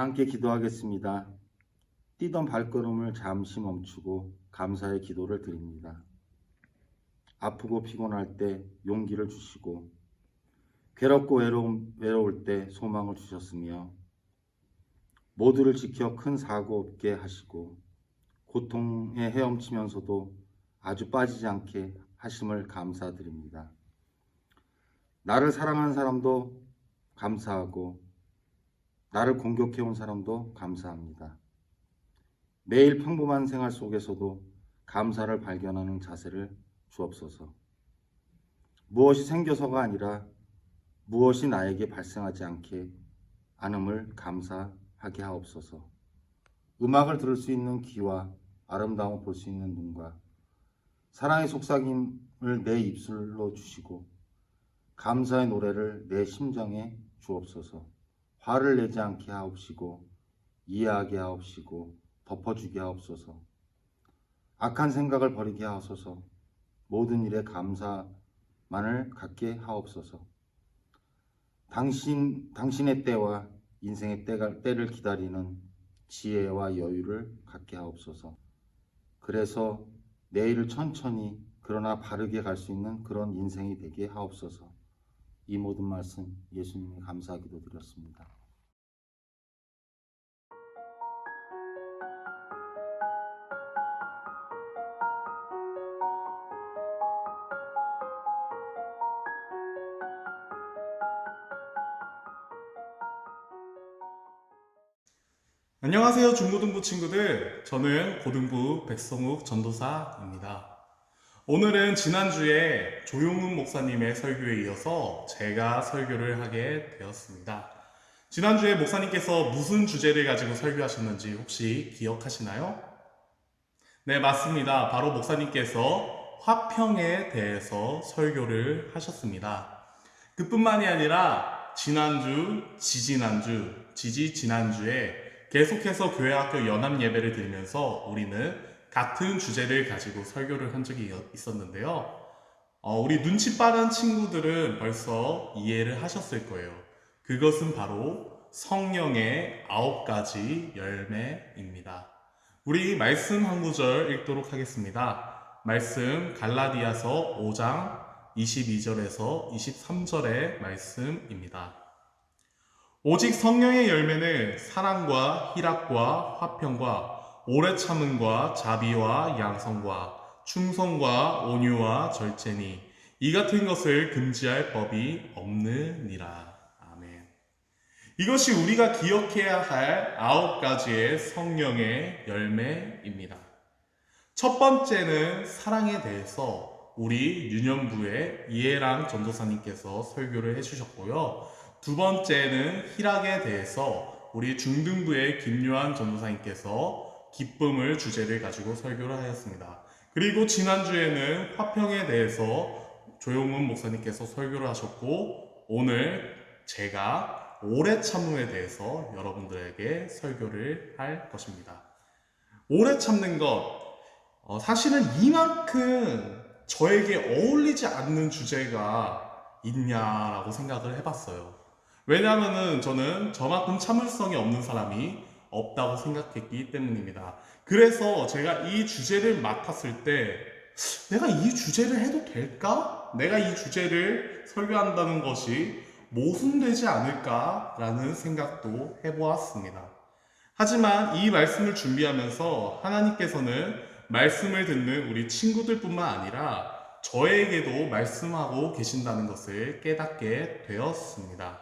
함께 기도하겠습니다. 뛰던 발걸음을 잠시 멈추고 감사의 기도를 드립니다. 아프고 피곤할 때 용기를 주시고 괴롭고 외로울 때 소망을 주셨으며 모두를 지켜 큰 사고 없게 하시고 고통에 헤엄치면서도 아주 빠지지 않게 하심을 감사드립니다. 나를 사랑한 사람도 감사하고 나를 공격해온 사람도 감사합니다. 매일 평범한 생활 속에서도 감사를 발견하는 자세를 주옵소서. 무엇이 생겨서가 아니라 무엇이 나에게 발생하지 않게 않음을 감사하게 하옵소서. 음악을 들을 수 있는 귀와 아름다움을 볼 수 있는 눈과 사랑의 속삭임을 내 입술로 주시고 감사의 노래를 내 심정에 주옵소서. 화를 내지 않게 하옵시고 이해하게 하옵시고 덮어주게 하옵소서. 악한 생각을 버리게 하옵소서. 모든 일에 감사만을 갖게 하옵소서. 당신의 때와 인생의 때를 기다리는 지혜와 여유를 갖게 하옵소서. 그래서 내일을 천천히 그러나 바르게 갈 수 있는 그런 인생이 되게 하옵소서. 이 모든 말씀 예수님의 감사 기도 드렸습니다. 안녕하세요, 중고등부 친구들. 저는 고등부 백성욱 전도사입니다. 오늘은 지난주에 조용훈 목사님의 설교에 이어서 제가 설교를 하게 되었습니다. 지난주에 목사님께서 무슨 주제를 가지고 설교하셨는지 혹시 기억하시나요? 네, 맞습니다. 바로 목사님께서 화평에 대해서 설교를 하셨습니다. 그뿐만이 아니라 지난주, 지지난주에 계속해서 교회학교 연합 예배를 드리면서 우리는 같은 주제를 가지고 설교를 한 적이 있었는데요. 우리 눈치 빠른 친구들은 벌써 이해를 하셨을 거예요. 그것은 바로 성령의 9가지 열매입니다. 우리 말씀 한 구절 읽도록 하겠습니다. 말씀 갈라디아서 5장 22절에서 23절의 말씀입니다. 오직 성령의 열매는 사랑과 희락과 화평과 오래 참음과 자비와 양성과 충성과 온유와 절제니 이 같은 것을 금지할 법이 없느니라. 아멘. 이것이 우리가 기억해야 할 9가지의 성령의 열매입니다. 첫 번째는 사랑에 대해서 우리 유년부의 이해랑 전도사님께서 설교를 해주셨고요. 두 번째는 희락에 대해서 우리 중등부의 김요한 전도사님께서 기쁨을 주제를 가지고 설교를 하였습니다. 그리고 지난주에는 화평에 대해서 조용훈 목사님께서 설교를 하셨고 오늘 제가 오래 참음에 대해서 여러분들에게 설교를 할 것입니다. 오래 참는 것, 사실은 이만큼 저에게 어울리지 않는 주제가 있냐라고 생각을 해봤어요. 왜냐하면 저는 저만큼 참을성이 없는 사람이 없다고 생각했기 때문입니다. 그래서 제가 이 주제를 맡았을 때 내가 이 주제를 해도 될까? 내가 이 주제를 설교한다는 것이 모순되지 않을까라는 생각도 해보았습니다. 하지만 이 말씀을 준비하면서 하나님께서는 말씀을 듣는 우리 친구들뿐만 아니라 저에게도 말씀하고 계신다는 것을 깨닫게 되었습니다.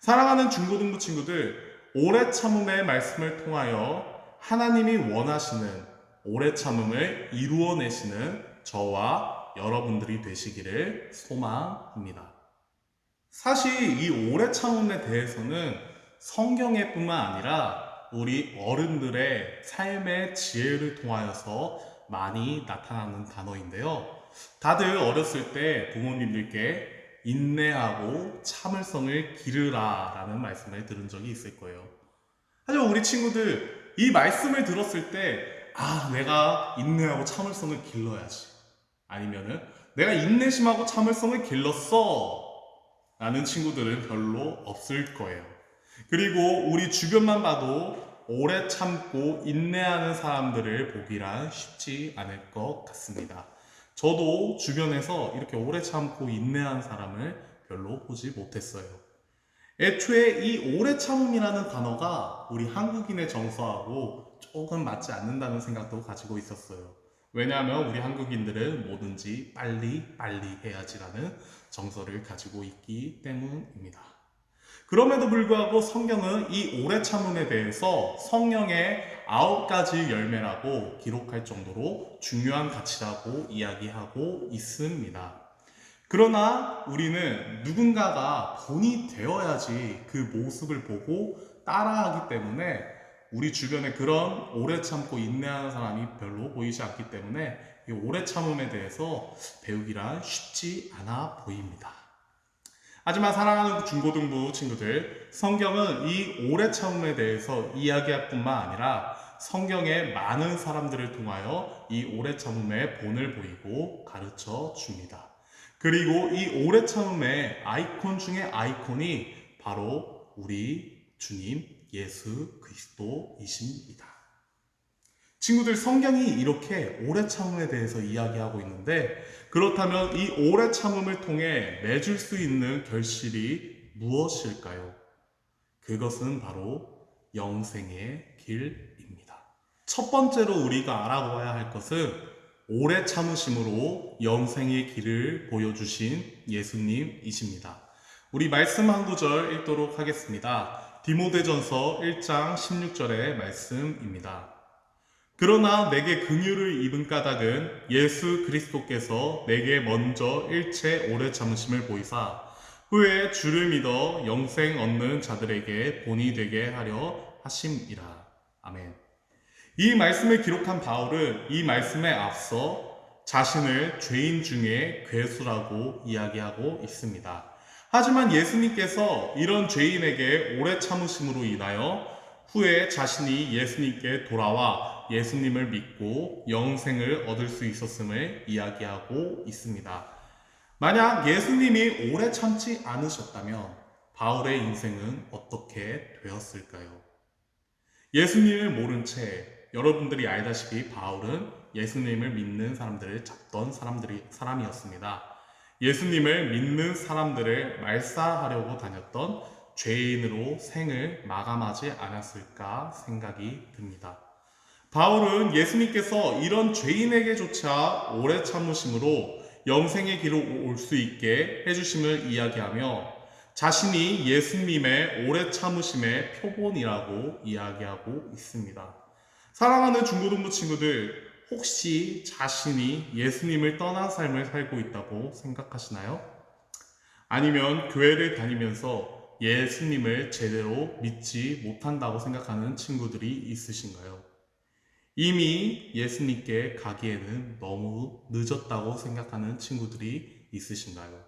사랑하는 중고등부 친구들, 오래 참음의 말씀을 통하여 하나님이 원하시는 오래 참음을 이루어내시는 저와 여러분들이 되시기를 소망합니다. 사실 이 오래 참음에 대해서는 성경에 뿐만 아니라 우리 어른들의 삶의 지혜를 통하여서 많이 나타나는 단어인데요. 다들 어렸을 때 부모님들께 인내하고 참을성을 기르라 라는 말씀을 들은 적이 있을 거예요. 하지만 우리 친구들 이 말씀을 들었을 때 내가 인내하고 참을성을 길러야지, 아니면은 내가 인내심하고 참을성을 길렀어 라는 친구들은 별로 없을 거예요. 그리고 우리 주변만 봐도 오래 참고 인내하는 사람들을 보기란 쉽지 않을 것 같습니다. 저도 주변에서 이렇게 오래 참고 인내하는 사람을 별로 보지 못했어요. 애초에 이 오래 참음이라는 단어가 우리 한국인의 정서하고 조금 맞지 않는다는 생각도 가지고 있었어요. 왜냐하면 우리 한국인들은 뭐든지 빨리 해야지라는 정서를 가지고 있기 때문입니다. 그럼에도 불구하고 성경은 이 오래 참음에 대해서 성령의 9가지 열매라고 기록할 정도로 중요한 가치라고 이야기하고 있습니다. 그러나 우리는 누군가가 본이 되어야지 그 모습을 보고 따라하기 때문에 우리 주변에 그런 오래 참고 인내하는 사람이 별로 보이지 않기 때문에 이 오래 참음에 대해서 배우기란 쉽지 않아 보입니다. 하지만 사랑하는 중고등부 친구들, 성경은 이 오래 참음에 대해서 이야기할 뿐만 아니라 성경의 많은 사람들을 통하여 이 오래 참음의 본을 보이고 가르쳐 줍니다. 그리고 이 오래 참음의 아이콘 중에 아이콘이 바로 우리 주님 예수 그리스도이십니다. 친구들, 성경이 이렇게 오래 참음에 대해서 이야기하고 있는데, 그렇다면 이 오래 참음을 통해 맺을 수 있는 결실이 무엇일까요? 그것은 바로 영생의 길입니다. 첫 번째로 우리가 알아봐야 할 것은 오래 참으심으로 영생의 길을 보여주신 예수님이십니다. 우리 말씀 한 구절 읽도록 하겠습니다. 디모데전서 1장 16절의 말씀입니다. 그러나 내게 긍휼을 입은 까닭은 예수 그리스도께서 내게 먼저 일체 오래 참으심을 보이사 후에 주를 믿어 영생 얻는 자들에게 본이 되게 하려 하심이라. 아멘. 이 말씀을 기록한 바울은 이 말씀에 앞서 자신을 죄인 중에 괴수라고 이야기하고 있습니다. 하지만 예수님께서 이런 죄인에게 오래 참으심으로 인하여 후에 자신이 예수님께 돌아와 예수님을 믿고 영생을 얻을 수 있었음을 이야기하고 있습니다. 만약 예수님이 오래 참지 않으셨다면 바울의 인생은 어떻게 되었을까요? 예수님을 모른 채 여러분들이 알다시피 바울은 예수님을 믿는 사람들을 잡던 사람이었습니다. 예수님을 믿는 사람들을 말살하려고 다녔던 죄인으로 생을 마감하지 않았을까 생각이 듭니다. 바울은 예수님께서 이런 죄인에게조차 오래 참으심으로 영생의 길을 올 수 있게 해주심을 이야기하며 자신이 예수님의 오래 참으심의 표본이라고 이야기하고 있습니다. 사랑하는 중고등부 친구들, 혹시 자신이 예수님을 떠난 삶을 살고 있다고 생각하시나요? 아니면 교회를 다니면서 예수님을 제대로 믿지 못한다고 생각하는 친구들이 있으신가요? 이미 예수님께 가기에는 너무 늦었다고 생각하는 친구들이 있으신가요?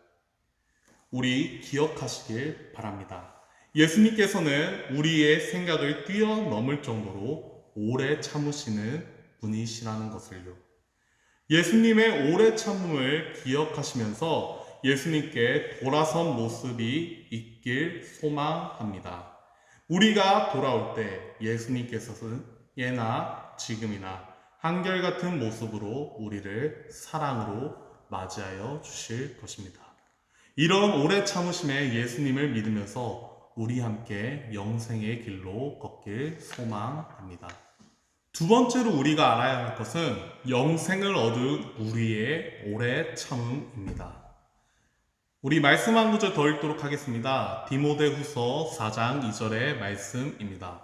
우리 기억하시길 바랍니다. 예수님께서는 우리의 생각을 뛰어넘을 정도로 오래 참으시는 분이시라는 것을요. 예수님의 오래 참음을 기억하시면서 예수님께 돌아선 모습이 있길 소망합니다. 우리가 돌아올 때 예수님께서는 예나 지금이나 한결같은 모습으로 우리를 사랑으로 맞이하여 주실 것입니다. 이런 오래 참으심의 예수님을 믿으면서 우리 함께 영생의 길로 걷길 소망합니다. 두 번째로 우리가 알아야 할 것은 영생을 얻은 우리의 오래 참음입니다. 우리 말씀 한 구절 더 읽도록 하겠습니다. 디모데후서 4장 2절의 말씀입니다.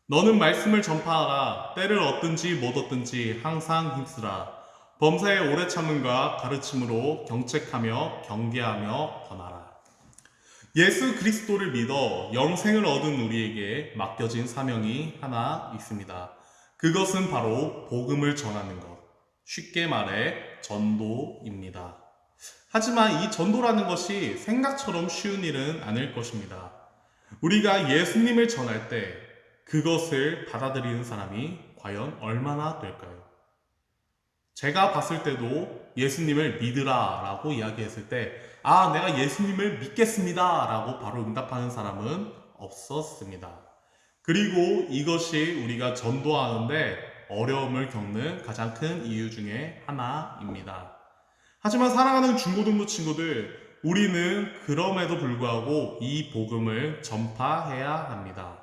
너는 말씀을 전파하라. 때를 얻든지 못 얻든지 항상 힘쓰라. 범사의 오래 참음과 가르침으로 경책하며 경계하며 권하라. 예수 그리스도를 믿어 영생을 얻은 우리에게 맡겨진 사명이 하나 있습니다. 그것은 바로 복음을 전하는 것. 쉽게 말해 전도입니다. 하지만 이 전도라는 것이 생각처럼 쉬운 일은 아닐 것입니다. 우리가 예수님을 전할 때 그것을 받아들이는 사람이 과연 얼마나 될까요? 제가 봤을 때도 예수님을 믿으라 라고 이야기했을 때 내가 예수님을 믿겠습니다 라고 바로 응답하는 사람은 없었습니다. 그리고 이것이 우리가 전도하는데 어려움을 겪는 가장 큰 이유 중에 하나입니다. 하지만 사랑하는 중고등부 친구들, 우리는 그럼에도 불구하고 이 복음을 전파해야 합니다.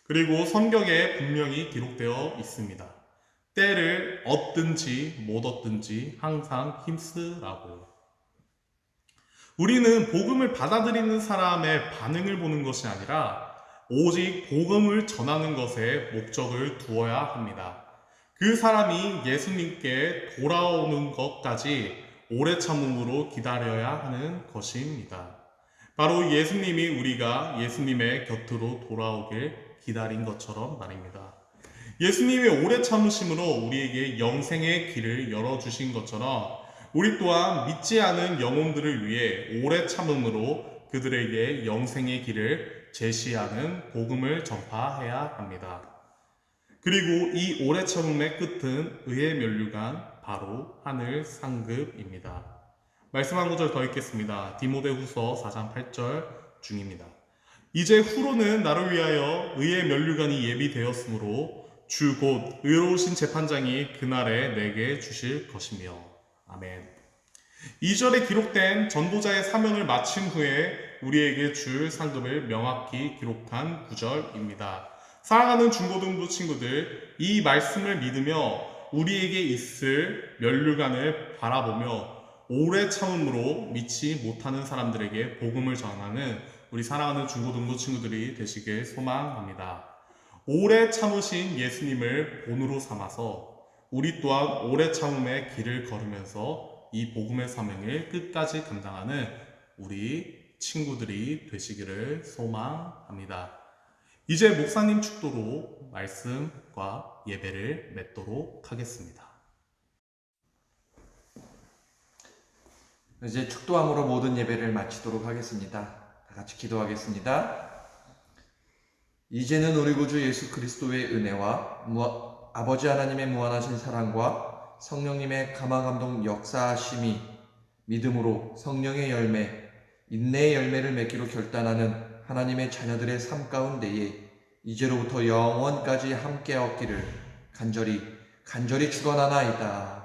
그리고 성경에 분명히 기록되어 있습니다. 때를 얻든지 못 얻든지 항상 힘쓰라고. 우리는 복음을 받아들이는 사람의 반응을 보는 것이 아니라 오직 복음을 전하는 것에 목적을 두어야 합니다. 그 사람이 예수님께 돌아오는 것까지 오래 참음으로 기다려야 하는 것입니다. 바로 예수님이 우리가 예수님의 곁으로 돌아오길 기다린 것처럼 말입니다. 예수님의 오래 참으심으로 우리에게 영생의 길을 열어주신 것처럼 우리 또한 믿지 않은 영혼들을 위해 오래 참음으로 그들에게 영생의 길을 제시하는 복음을 전파해야 합니다. 그리고 이 오래 참음의 끝은 의의 면류관, 바로 하늘 상급입니다. 말씀 한 구절 더 읽겠습니다. 디모데후서 4장 8절 중입니다. 이제 후로는 나를 위하여 의의 면류관이 예비되었으므로 주 곧 의로우신 재판장이 그날에 내게 주실 것이며. 아멘. 2절에 기록된 전도자의 사명을 마친 후에 우리에게 줄 상급을 명확히 기록한 구절입니다. 사랑하는 중고등부 친구들, 이 말씀을 믿으며 우리에게 있을 면류관을 바라보며 오래 참음으로 믿지 못하는 사람들에게 복음을 전하는 우리 사랑하는 중고등부 친구들이 되시길 소망합니다. 오래 참으신 예수님을 본으로 삼아서 우리 또한 오래 참음의 길을 걸으면서 이 복음의 사명을 끝까지 감당하는 우리 친구들이 되시기를 소망합니다. 이제 목사님 축도로 말씀과 예배를 맺도록 하겠습니다. 이제 축도함으로 모든 예배를 마치도록 하겠습니다. 다 같이 기도하겠습니다. 이제는 우리 구주 예수 그리스도의 은혜와 아버지 하나님의 무한하신 사랑과 성령님의 감화감동 역사하심이 믿음으로 성령의 열매, 인내의 열매를 맺기로 결단하는 하나님의 자녀들의 삶 가운데에 이제로부터 영원까지 함께 얻기를 간절히 축원하나이다.